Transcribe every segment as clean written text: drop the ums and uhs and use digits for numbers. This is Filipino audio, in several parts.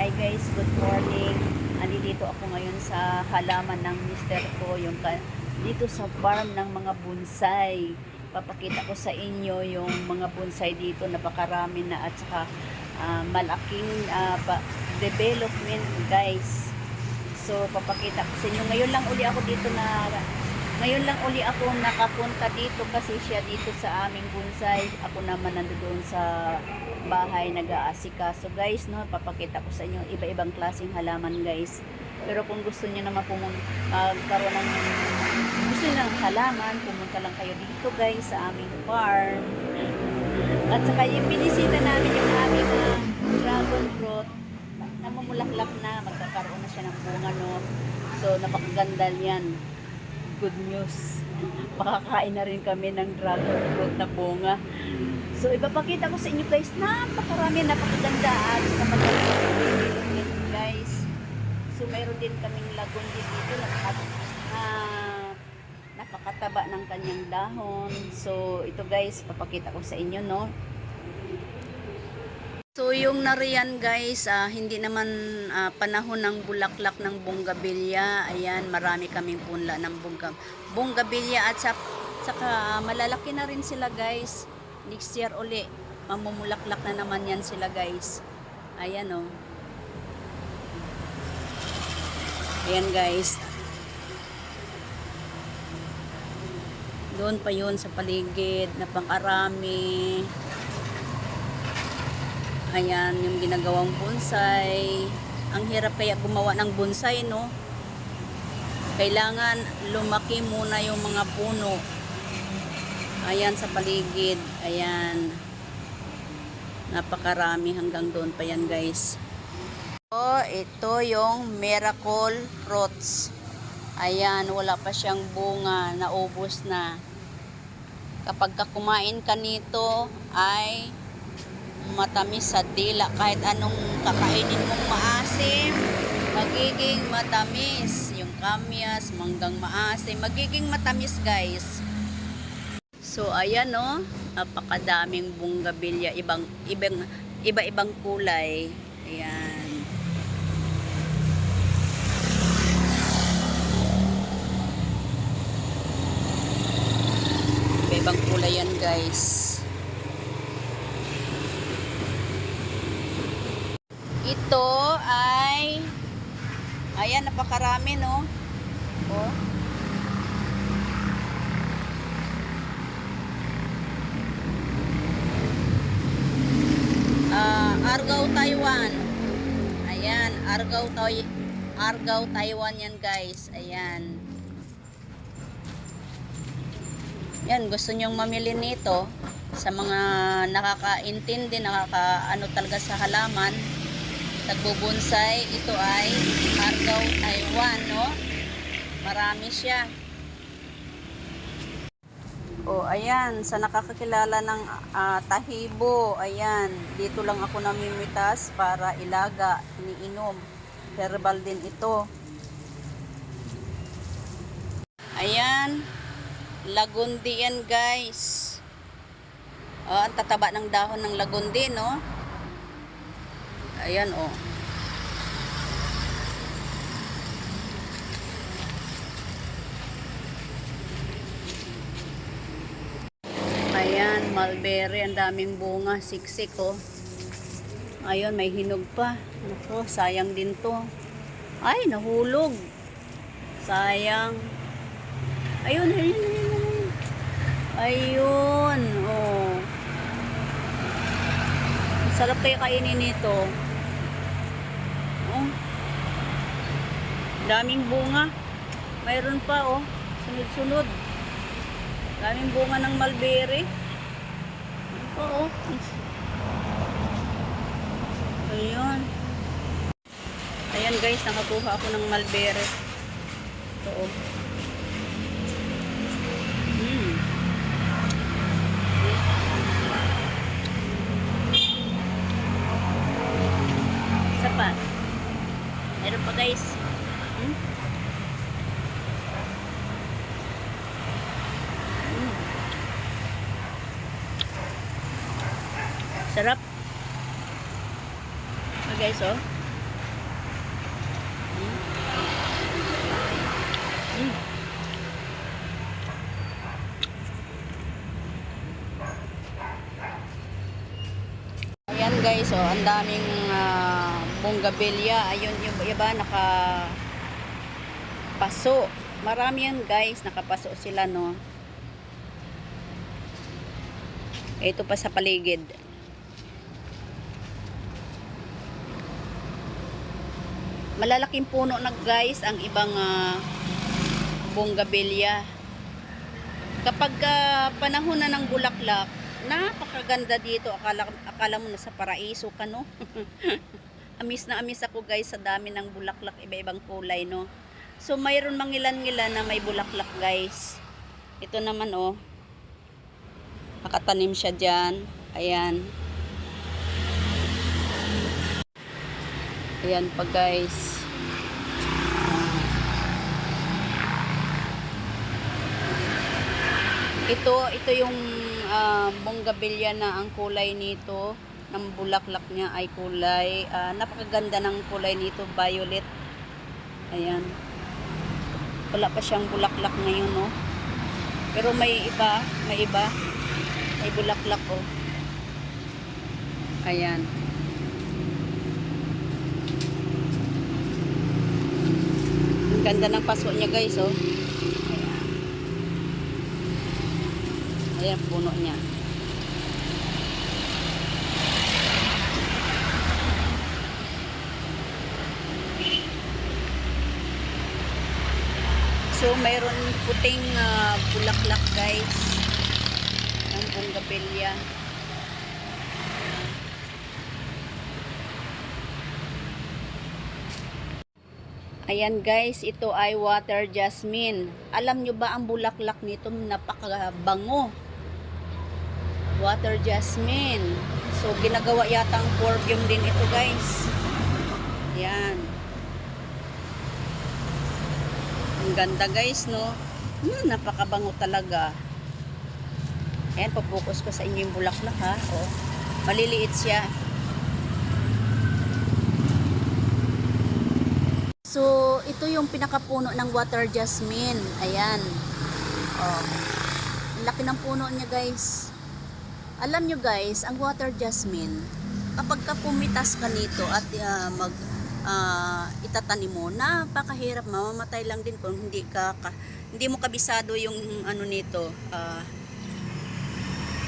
Hi guys, good morning. Andito ako ngayon sa halaman ng mister ko, dito sa farm ng mga bonsai. Papakita ko sa inyo yung mga bonsai dito, napakarami na at saka malaking development guys. So papakita ko sa inyo. Ngayon lang uli ako nakapunta dito kasi siya dito sa aming bonsai. Ako naman nandoon sa bahay nag-aasikaso guys, no. Papakita ko sa inyo iba-ibang klaseng halaman guys. Pero kung gusto niyo naman magkaroon ng halaman, pumunta lang kayo dito guys sa aming farm. At saka yung binisita namin yung aming dragon fruit, namumulaklak na, magkakaroon na siya ng bunga, no. So napakaganda niyan. Good news. Makakain na rin kami ng dragon fruit na bunga. So, ipapakita ko sa inyo guys, napakarami, napakaganda at napakaganda guys. So, mayroon din kaming lagon din dito, napakataba ng kanyang dahon. So, ito guys, papakita ko sa inyo, no. So, yung nariyan guys, hindi naman panahon ng bulaklak ng bonggabilya. Ayan, marami kaming punla ng bonggabilya at saka malalaki na rin sila guys. Next year uli, mamumulaklak na naman yan sila guys. Ayan o. Ayan guys. Doon pa yun sa paligid, napakarami. Ayan, yung ginagawang bonsai. Ang hirap kaya gumawa ng bonsai, no? Kailangan lumaki muna yung mga puno. Ayan, sa paligid. Ayan. Napakarami hanggang doon pa yan, guys. So, ito yung miracle fruits. Ayan, wala pa siyang bunga. Naubos na. Kapag kumain ka nito, ay matamis sa dila. Kahit anong kakainin mong maasim, magiging matamis. Yung kamyas, manggang maasim, magiging matamis guys. So ayan, no, napakadaming bonggabilya, iba-ibang kulay. Ayan. Iba-ibang kulay yan guys. Ito ay, ayan, napakarami, no. Oh. Argao Taiwan. Ayan, Argao Taiwan yan guys. Ayan. Yan, gusto nyong mamili nito sa mga nakakaintindi, nakakaano talaga sa halaman, nagbubonsai. Ito ay Argao Taiwan, no. Marami siya. Oh, ayan, sa nakakakilala ng tahibo, ayan, dito lang ako namimitas para ilaga, iniinom. Herbal din ito. Ayan, lagundi yan guys. Oh, ang tataba ng dahon ng lagundi, no. Ayan, oh. Ayan, mulberry, ang daming bunga, siksik, oh. Ayun, may hinog pa. Naku, sayang din to. Ay, nahulog. Sayang. Ayun, ayun. Ayun, oh. Sarap kaya kainin nito. Oh. Daming bunga. Mayroon pa, oh. Sunod-sunod. Daming bunga ng mulberry. Oo. Ayun. Ayan guys, nakakuha ako ng mulberry. Ito, oh. Isa pa. Meron pa guys. Sarap. So guys, oh. So, ang daming bonggabilya. Ayun, yung iba nakapaso. Marami yan guys, nakapaso sila, no. Ito pa sa paligid. Malalaking puno na guys ang ibang bonggabilya. Kapag panahon na ng bulaklak, napakaganda dito. Akala mo nasa paraiso ka, no? Amis na amis ako guys sa dami ng bulaklak, iba-ibang kulay, no? So mayroon mangilan-ngilan na may bulaklak guys. Ito naman, oh, nakatanim siya dyan. Ayan. Ayan pa guys. Ito yung bonggabilya na ang kulay nito ng bulaklak niya ay kulay, napakaganda ng kulay nito, violet. Ayan. Wala pa siyang bulaklak ngayon, no? Pero may iba. May bulaklak, oh. Ayan. Ang ganda ng paso niya guys, oh. Ayan, puno niya. So, mayroon puting bulaklak guys ng bonggabilya. Ayan guys, ito ay water jasmine. Alam nyo ba ang bulaklak nito napakabango? Water jasmine. So, ginagawa yatang perfume din ito guys. Ayan. Ang ganda guys, no? Napakabango talaga. Ayan, papokus ko sa inyo yung bulaklak, ha? Oh, maliliit siya. So, ito yung pinakapuno ng water jasmine. Ayan. Oh, ang laki ng puno niya guys. Alam nyo guys, ang water jasmine, kapag ka pumitas ka nito at itatanim mo, napakahirap, mamamatay lang din kung hindi mo kabisado yung ano nito.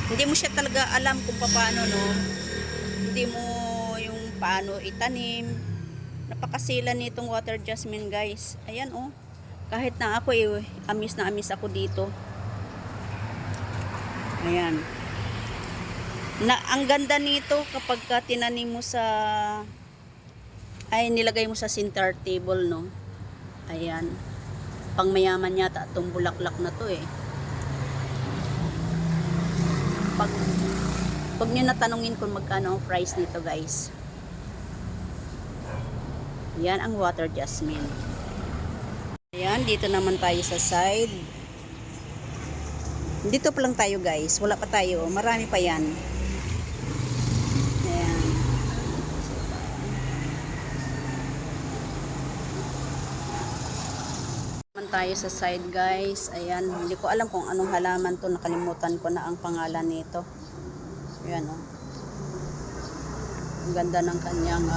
Hindi mo siya talaga alam kung paano, no? Hindi mo yung paano itanim. Napakasila nitong water jasmine guys. Ayan, oh. Kahit na ako amis na amis ako dito. Ayan. Ang ganda nito kapag tinanim mo nilagay mo sa center table, no? Ayan. Pangmayaman yata itong bulaklak na to, eh. Pag nyo natanungin kung magkano ang price nito, guys. Yan ang water jasmine. Ayan, dito naman tayo sa side. Dito pa lang tayo, guys. Wala pa tayo. Marami pa yan. Ayan. Naman tayo sa side, guys. Ayan, hindi ko alam kung anong halaman to. Nakalimutan ko na ang pangalan nito. Ayan, oh. Ang ganda ng kanyang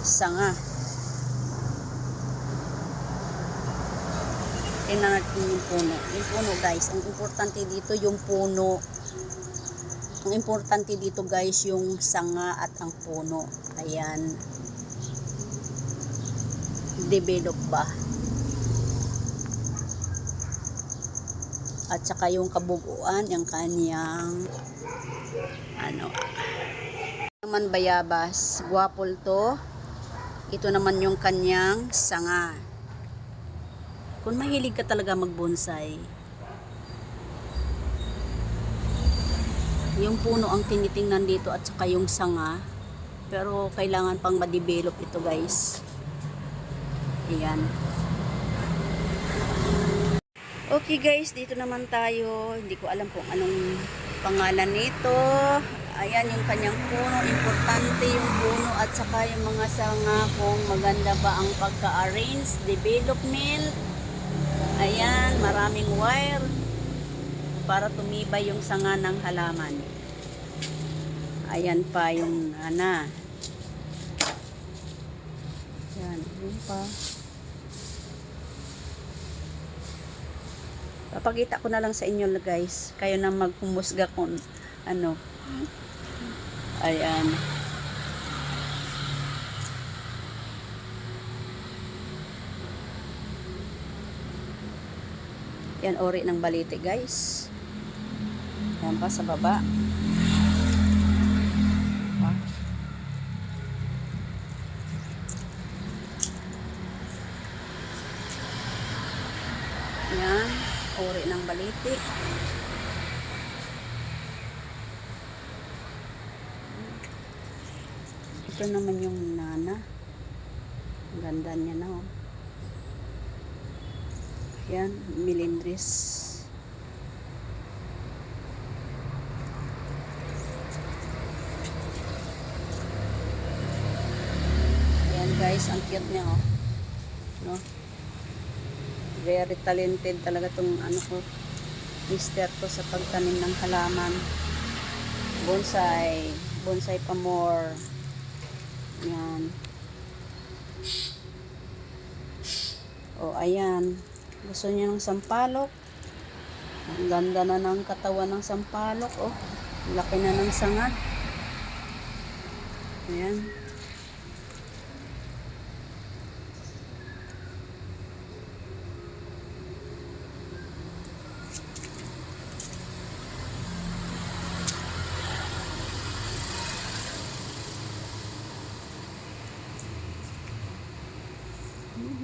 sanga. Tingnan natin yung puno. Yung puno, guys. Ang importante dito yung puno. Ang importante dito, guys, yung sanga at ang puno. Ayan. Develop ba? At saka yung kabuguan, yung kanyang naman bayabas. Guwapol to. Ito naman yung kanyang sanga. Kung mahilig ka talaga mag-bonsai, yung puno ang tinitingnan dito at saka yung sanga. Pero kailangan pang ma-develop ito, guys. Ayan. Okay guys, dito naman tayo. Hindi ko alam kung anong pangalan nito. Ayan yung kanyang puno. Importante yung puno at saka yung mga sanga, kung maganda ba ang pagka-arrange, development. Ayan, maraming wire para tumibay yung sanga ng halaman. Ayan pa yung nana. Yan, yun pa. Papakita ko na lang sa inyo guys. Kayo na maghumusga kung ano. Ayan. Yan, ori ng balite guys. Yan pa sa baba. Yan, ori ng balite. Ito naman yung nana. Ang ganda niya na oh. Yan, melindres. Yan guys, ang cute niya oh. No? Very talented talaga tong ano ko, mister ko sa pagtanim ng halaman. Bonsai, bonsai pa more. Yan. Oh, ayan. Gusto niya ng sampalok. Ang ganda na ng katawan ng sampalok. Oh, laki na ng sanga. Ayan.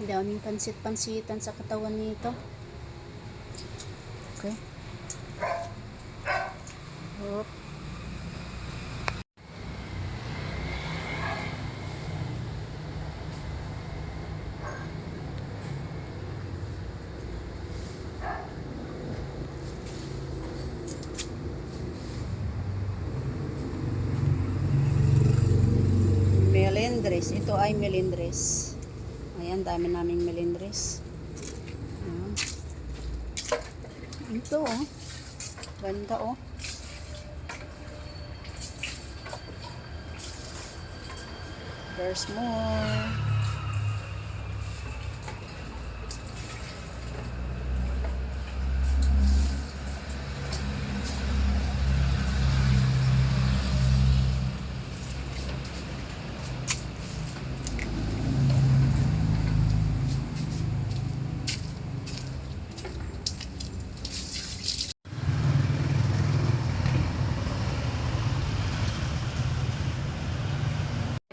Daming pansit-pansitan sa katawan nito. Okay. Hop. Melindres. Ito ay melindres. Ayan, dami naming melindres. Ayan. Ito oh. Ganda oh. There's more.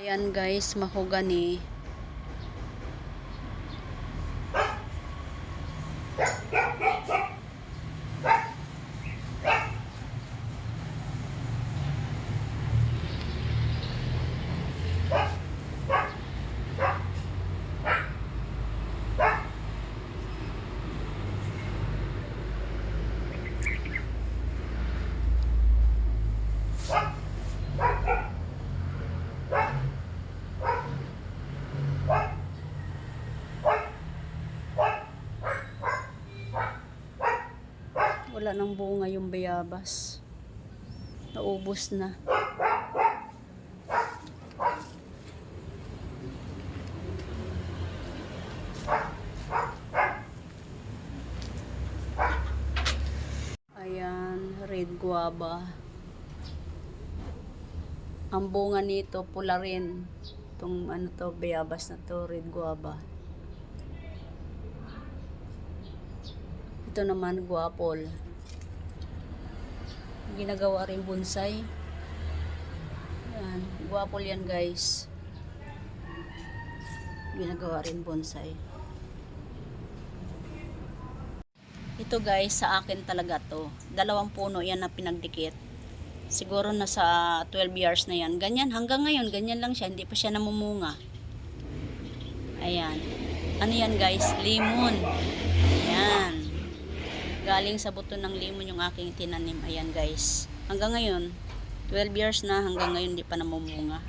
Ayan guys, mahogany. Wala nang bunga yung bayabas. Naubos na. Ayan, red guava. Ang bunga nito pula rin. Itong ano to, bayabas na to, red guava. Ito naman guapol. Ginagawa rin bonsai. Ayan, guapol yan guys. Ginagawa rin bonsai. Ito guys, sa akin talaga to. 2 puno yan na pinagdikit. Siguro nasa 12 years na yan. Ganyan, hanggang ngayon, ganyan lang siya. Hindi pa siya namumunga. Ayan. Ano yan guys? Limon. Ayan. Galing sa buto ng limon yung aking tinanim. Ayan guys. Hanggang ngayon, 12 years na, hanggang ngayon hindi pa namumunga.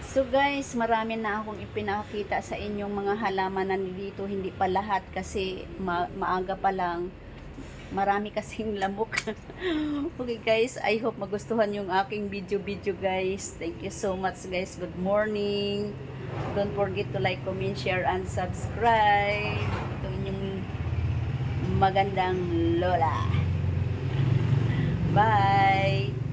So guys, marami na akong ipinakita sa inyong mga halaman na dito. Hindi pa lahat kasi maaga pa lang. Marami kasing lamok. Okay guys, I hope magustuhan yung aking video guys. Thank you so much guys. Good morning. Don't forget to like, comment, share, and subscribe. Ito inyong magandang Lola. Bye!